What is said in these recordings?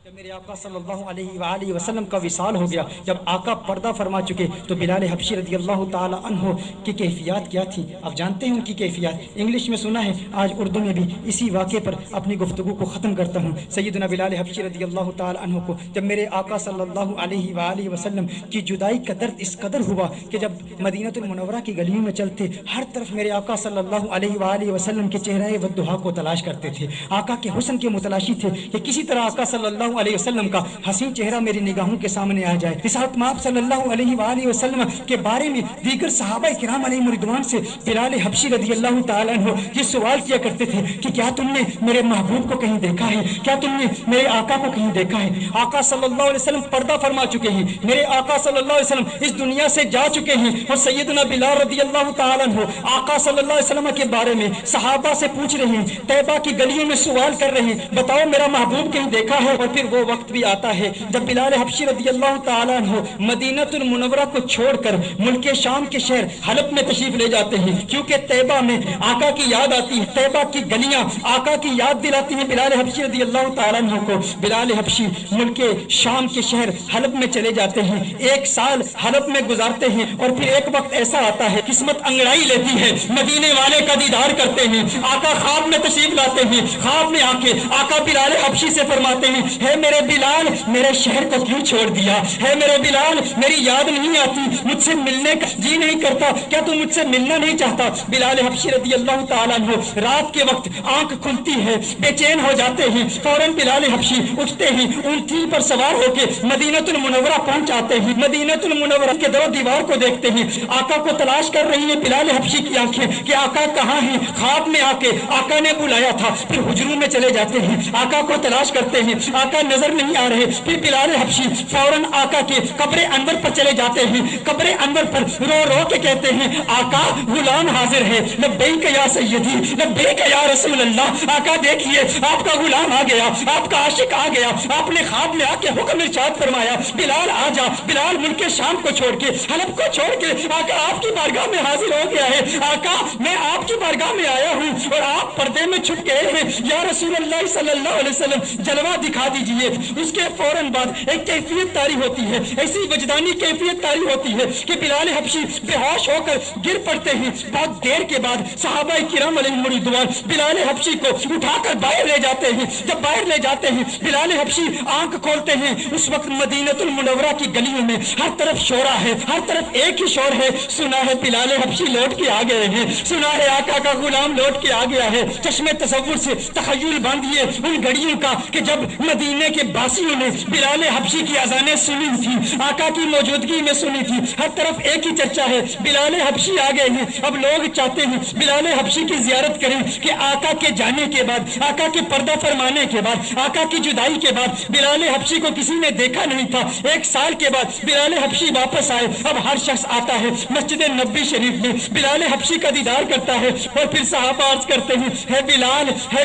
جب میرے آقا صلی اللہ علیہ وآلہ وسلم کا وصال ہو گیا، جب آقا پردہ فرما چکے تو بلال حبشی رضی اللہ تعالی عنہ کی کیفیات کیا تھی آپ جانتے ہیں؟ ان کی کیفیات انگلش میں سنا ہے، آج اردو میں بھی اسی واقعے پر اپنی گفتگو کو ختم کرتا ہوں۔ سیدنا بلال حبشی رضی اللہ تعالی عنہ کو جب میرے آقا صلی اللہ علیہ وآلہ وسلم کی جدائی کا درد اس قدر ہوا کہ جب مدینہ المنورہ کی گلیوں میں چلتے ہر طرف میرے آقا صلی اللہ علیہ وآلہ وسلم کے چہرے والضحیٰ کو تلاش کرتے تھے، آقا کے حسن کے متلاشی تھے کہ کسی طرح آقا صلی اللہ علیہ وسلم کا حسین چہرہ میری نگاہوں کے سامنے آ جائے۔ اس حضرت آپ صلی اللہ علیہ وآلہ وسلم کے بارے میں دیگر صحابہ کرام علیہم رضوان سے بلال حبشی رضی اللہ تعالیٰ عنہ یہ سوال کیا کرتے تھے کہ کیا تم نے میرے محبوب کو کہیں دیکھا ہے؟ کیا تم نے میرے آقا کو کہیں دیکھا ہے؟ آقا صلی اللہ علیہ وسلم پردہ فرما چکے ہیں، میرے آقا صلی اللہ علیہ وسلم اس دنیا سے جا چکے ہیں، اور سیدنا بلال رضی اللہ تعالیٰ عنہ آقا صلی اللہ علیہ وسلم کے بارے میں صحابہ سے پوچھ رہے ہیں، طیبہ کی گلیوں میں سوال کر رہے ہیں، بتاؤ میرا محبوب کہیں دیکھا ہے؟ اور پھر وہ وقت بھی آتا ہے جب بلال حبشی رضی اللہ تعالیٰ عنہ مدینہ المنورہ کو چھوڑ کر ملک شام کے شہر حلب میں تشریف لے جاتے ہیں، کیونکہ طیبہ میں آقا کی یاد آتی ہے، طیبہ کی گلیاں آقا کی یاد دلاتی ہیں بلال حبشی رضی اللہ تعالیٰ عنہ کو۔ بلال حبشی ملک شام کے شہر حلب میں چلے جاتے ہیں، 1 سال حلب میں گزارتے ہیں، اور پھر ایک وقت ایسا آتا ہے قسمت انگڑائی لیتی ہے، مدینے والے کا دیدار کرتے ہیں، آقا خواب میں تشریف لاتے ہیں، خواب میں آ کے آقا بلال حبشی سے فرماتے ہیں، ہے میرے بلال میرے شہر کو کیوں چھوڑ دیا؟ ہے میرے بلال میری یاد نہیں آتی؟ مجھ سے ملنے کا جی نہیں کرتا؟ کیا تم مجھ سے ملنا نہیں چاہتا؟ بلال حبشی رضی اللہ تعالیٰ عنہ رات کے وقت آنکھ کھلتی ہے، بے چین ہو جاتے ہیں، فوراً بلال حبشی اٹھتے ہیں، اونٹی پر سوار ہو کے مدینہ المنورہ پہنچ جاتے ہیں، مدینہ المنورہ کے در و دیوار کو دیکھتے ہیں، آقا کو تلاش کر رہی ہیں بلال حبشی کی آنکھیں کہ آقا کہاں ہیں؟ خواب میں آ کے آقا نے بلایا تھا، پھر حجروں میں چلے جاتے ہیں، آقا کو تلاش کرتے ہیں، آقا نظر نہیں آ رہے، پھر بلال حبشی فوراً آقا کے قبر انور پر چلے جاتے ہیں، قبر انور پر رو رو کے کہتے ہیں، آقا غلام حاضر ہے، لبیک یا سیدی لبیک یا رسول اللہ۔ آقا دیکھیے آپ کا غلام آ گیا، آپ کا عاشق آ گیا، آپ نے خواب میں آ کے حکم ارشاد فرمایا بلال آ جا۔ بلال ملک شام کو چھوڑ کے حلب کو چھوڑ کے آقا آپ کی بارگاہ میں حاضر ہو گیا ہے، آقا میں آپ کی بارگاہ میں آیا ہوں اور آپ پردے میں چھپ گئے ہیں، یا رسول اللہ صلی اللہ علیہ وسلم جلوہ دکھا دیجئے۔ اس کے فوراً بعد ایک کیفیت طاری ہوتی ہے، ایسی وجدانی کیفیت طاری ہوتی ہے کہ بلال حبشی بے ہوش ہو کر گر پڑتے ہیں۔ بہت دیر کے بعد صحابہ کرام علیہم رضوان بلال حبشی کو اٹھا کر باہر لے جاتے ہیں، جب باہر لے جاتے ہیں بلال حبشی آنکھ کھولتے ہیں، اس وقت مدینہ المنورہ کی گلیوں میں ہر طرف شورا ہے، ہر طرف ایک ہی شور ہے، سنا ہے بلال حبشی لوٹ کے آ گئے ہیں، سنا ہے آقا کا غلام لوٹ کے آ گیا ہے۔ چشمے تصور سے تخیل باندھیے ان گھڑیوں کا کہ جب مدینے کے باسیوں نے بلال حبشی کی اذانیں سنی تھی، آقا کی موجودگی میں سنی تھی، ہر طرف ایک ہی چرچا ہے بلال حبشی آ گئے ہیں۔ اب لوگ چاہتے ہیں بلال حبشی کی زیارت کریں کہ آقا کے جانے کے بعد، آقا کے پردہ فرمانے کے بعد، آقا کی جدائی کے بعد بلال حبشی کو کسی نے دیکھا نہیں تھا، 1 سال کے بعد بلال حبشی واپس آئے۔ اب ہر شخص آتا ہے مسجد نبوی شریف میں بلال حبشی کا دیدار کرتا ہے، اور پھر صحابہ عرض کرتے ہیں، ہے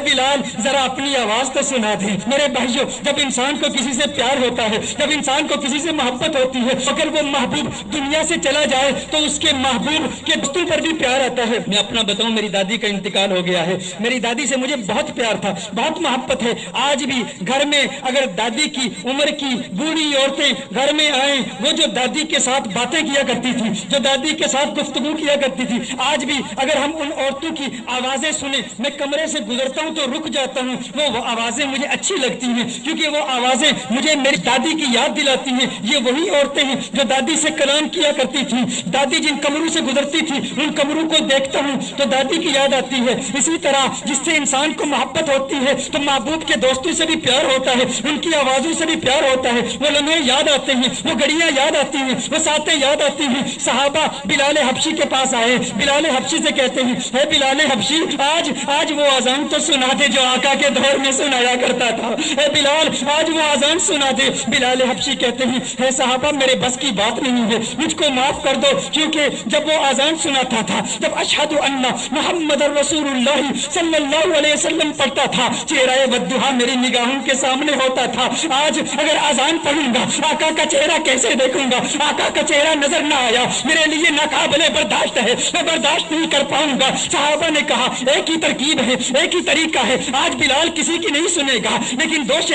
بلال ذرا اپنی آواز تو سنا دیں۔ میرے بھائیوں، جب انسان کو کسی سے پیار ہوتا ہے، جب انسان کو کسی سے محبت ہوتی ہے، اگر وہ محبوب دنیا سے چلا جائے تو اس کے محبوب کے دستوں پر بھی پیار آتا ہے۔ میں اپنا بتاؤں، میری دادی کا انتقال ہو گیا ہے، میری دادی سے مجھے بہت پیار تھا، بہت محبت ہے۔ آج بھی گھر میں اگر دادی کی عمر کی بوڑھی عورتیں گھر میں آئیں، وہ جو دادی کے ساتھ باتیں کیا کرتی تھی، جو دادی کے ساتھ گفتگو کیا کرتی تھی، آج بھی اگر ہم ان عورتوں کی آوازیں سنیں، میں کمرے سے گزرتا ہوں تو رک جاتا ہوں، وہ آوازیں مجھے اچھی لگتی ہیں، کیونکہ وہ آوازیں مجھے میری دادی کی یاد دلاتی ہیں۔ یہ وہی عورتیں ہیں جو دادی سے کلام کیا کرتی تھیں، دادی جن کمروں سے گزرتی تھی ان کمروں کو دیکھتا ہوں تو دادی کی یاد آتی ہے۔ اسی طرح جس سے انسان کو محبت ہوتی ہے تو محبوب کے دوستوں سے بھی پیار ہوتا ہے، ان کی آوازوں سے بھی پیار ہوتا ہے، وہ لمحے یاد آتے ہیں، وہ گھڑیاں یاد آتی ہیں، وہ ساتیں یاد آتی ہیں۔ صحابہ بلال حبشی کے پاس آئے، بلال حبشی سے کہتے ہیں، اے بلال حبشی آج وہ اذان تو سنا دے جو آقا کے دور میں سنایا کرتا تھا، اے بلال آج وہ اذان سنا دے۔ بلال حبشی کہتے ہیں، اے صحابہ میرے بس کی بات نہیں ہے، مجھ کو معاف کر دو، کیونکہ جب وہ اذان سناتا تھا، جب اشہد ان محمد رسول اللہ صلی اللہ علیہ وسلم پڑھتا تھا، چہرہ والضحیٰ میری نگاہوں کے سامنے ہوتا تھا۔ آج اگر اذان پڑھوں گا آقا کا چہرہ کیسے دیکھوں گا؟ آقا کا چہرہ نظر نہ آیا، میرے لیے ناقابل برداشت ہے، میں برداشت نہیں کر پاؤں گا۔ صحابہ نے کہا ایک ہی ترکیب ہے، ایک ہی طریقہ ہے، آج بلال کسی کی نہیں سنے گا، لیکن 2